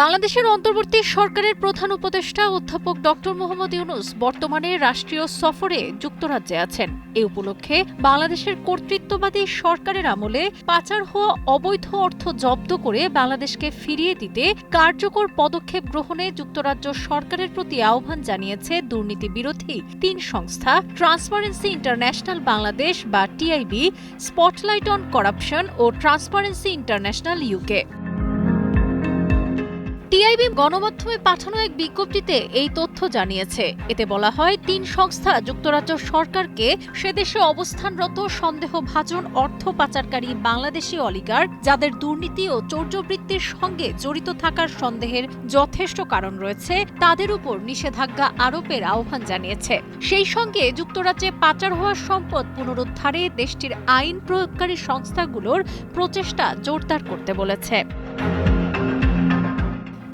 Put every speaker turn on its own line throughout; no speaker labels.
বাংলাদেশের অন্তর্বর্তী সরকারের প্রধান উপদেষ্টা অধ্যাপক ডক্টর মোহাম্মদ ইউনূস বর্তমানে রাষ্ট্রীয় সফরে যুক্তরাজ্যে আছেন। এ উপলক্ষে বাংলাদেশের কর্তৃত্ববাদী সরকারের আমলে পাচার হওয়া অবৈধ অর্থ জব্দ করে বাংলাদেশকে ফিরিয়ে দিতে কার্যকর পদক্ষেপ গ্রহণে যুক্তরাজ্য সরকারের প্রতি আহ্বান জানিয়েছে দুর্নীতি বিরোধী তিন সংস্থা ট্রান্সপারেন্সি ইন্টারন্যাশনাল বাংলাদেশ বা টিআইবি, স্পটলাইট অন করাপশন ও ট্রান্সপারেন্সি ইন্টারন্যাশনাল ইউকে। টিআইবি গণমাধ্যমে পাঠানো এক বিজ্ঞপ্তিতে এই তথ্য জানিয়েছে। এতে বলা হয়, তিন সংস্থা যুক্তরাজ্য সরকারকে সেদেশে অবস্থানরত সন্দেহভাজন অর্থ পাচারকারী বাংলাদেশি অলিগার যাদের দুর্নীতি ও চৌর্যবৃত্তির সঙ্গে জড়িত থাকার সন্দেহের যথেষ্ট কারণ রয়েছে তাদের উপর নিষেধাজ্ঞা আরোপের আহ্বান জানিয়েছে। সেই সঙ্গে যুক্তরাজ্যে পাচার হওয়া সম্পদ পুনরুদ্ধারে দেশটির আইন প্রয়োগকারী সংস্থাগুলোর প্রচেষ্টা জোরদার করতে বলেছে।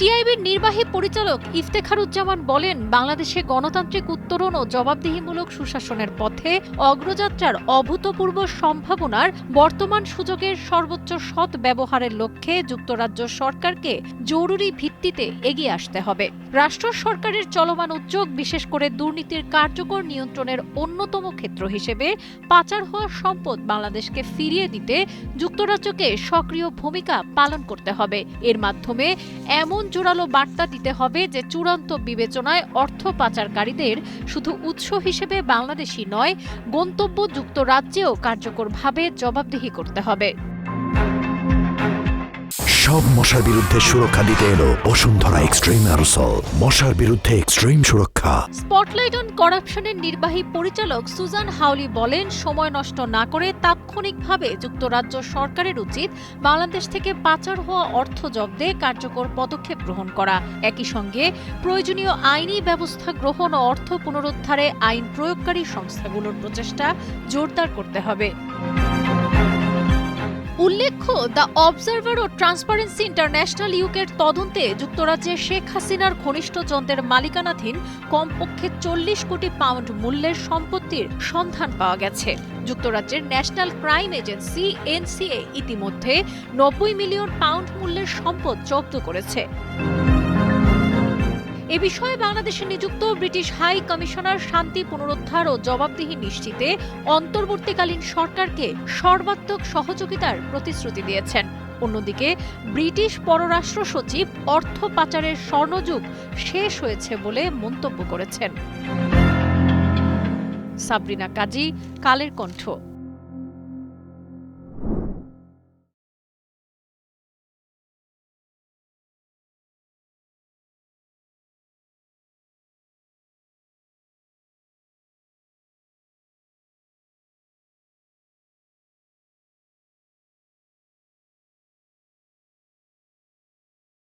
টিআইবির নির্বাহী পরিচালক ইফতেখারুজ্জামান বলেন, বাংলাদেশে গণতান্ত্রিক উত্তরণ ও জবাবদিহিমূলক সুশাসনের পথে অগ্রযাত্রার অভূতপূর্ব সম্ভাবনার বর্তমান সুযোগের সর্বোচ্চ সৎ ব্যবহারের লক্ষ্যে যুক্তরাজ্য সরকারকে জরুরি ভিত্তিতে এগিয়ে আসতে হবে। রাষ্ট্র সরকারের চলমান উদ্যোগ, বিশেষ করে দুর্নীতির কার্যকর নিয়ন্ত্রণের অন্যতম ক্ষেত্র হিসেবে পাচার হওয়া সম্পদ বাংলাদেশকে ফিরিয়ে দিতে যুক্তরাজ্যকে সক্রিয় ভূমিকা পালন করতে হবে। এর মাধ্যমে এমন জোরালো বার্তা দিতে হবে যে চূড়ান্ত বিবেচনায় অর্থ পাচারকারীদের শুধু উৎস হিসেবে বাংলাদেশই নয়, গন্তব্য যুক্তরাজ্যেও কার্যকরভাবে জবাবদিহি করতে হবে।
সব মশার বিরুদ্ধে সুরক্ষা দিতে এলো বসুন্ধরা এক্সট্রিম অ্যারোসল, মশার বিরুদ্ধে এক্সট্রিম সুরক্ষা।
স্পটলাইট অন করাপশনের নির্বাহী পরিচালক সুজান হাউলি বলেন, সময় নষ্ট না করে তাৎক্ষণিকভাবে যুক্তরাজ্য সরকারের উচিত বাংলাদেশ থেকে পাচার হওয়া অর্থ জব্দে কার্যকর পদক্ষেপ গ্রহণ করা। একই সঙ্গে প্রয়োজনীয় আইনি ব্যবস্থা গ্রহণ ও অর্থ পুনরুদ্ধারে আইন প্রয়োগকারী সংস্থাগুলোর প্রচেষ্টা জোরদার করতে হবে। উল্লেখ্য, দ্য অবজারভার ও ট্রান্সপারেন্সি ইন্টারন্যাশনাল ইউকের তদন্তে যুক্তরাজ্যে শেখ হাসিনার ঘনিষ্ঠজনদের মালিকানাধীন কমপক্ষে 40 কোটি পাউন্ড মূল্যের সম্পত্তির সন্ধান পাওয়া গেছে। যুক্তরাজ্যের ন্যাশনাল ক্রাইম এজেন্সি এনসিএ ইতিমধ্যে 90 মিলিয়ন পাউন্ড মূল্যের সম্পদ জব্দ করেছে। এ বিষয়ে বাংলাদেশে নিযুক্ত ব্রিটিশ হাই কমিশনার শান্তি পুনরুদ্ধার ও জবাবদিহি নিশ্চিতে অন্তর্বর্তীকালীন সরকারকে সর্বাত্মক সহযোগিতার প্রতিশ্রুতি দিয়েছেন। অন্যদিকে ব্রিটিশ পররাষ্ট্র সচিব অর্থ পাচারের স্বর্ণযুগ শেষ হয়েছে বলে মন্তব্য করেছেন। সাবরিনা কাজী, কালের কণ্ঠ।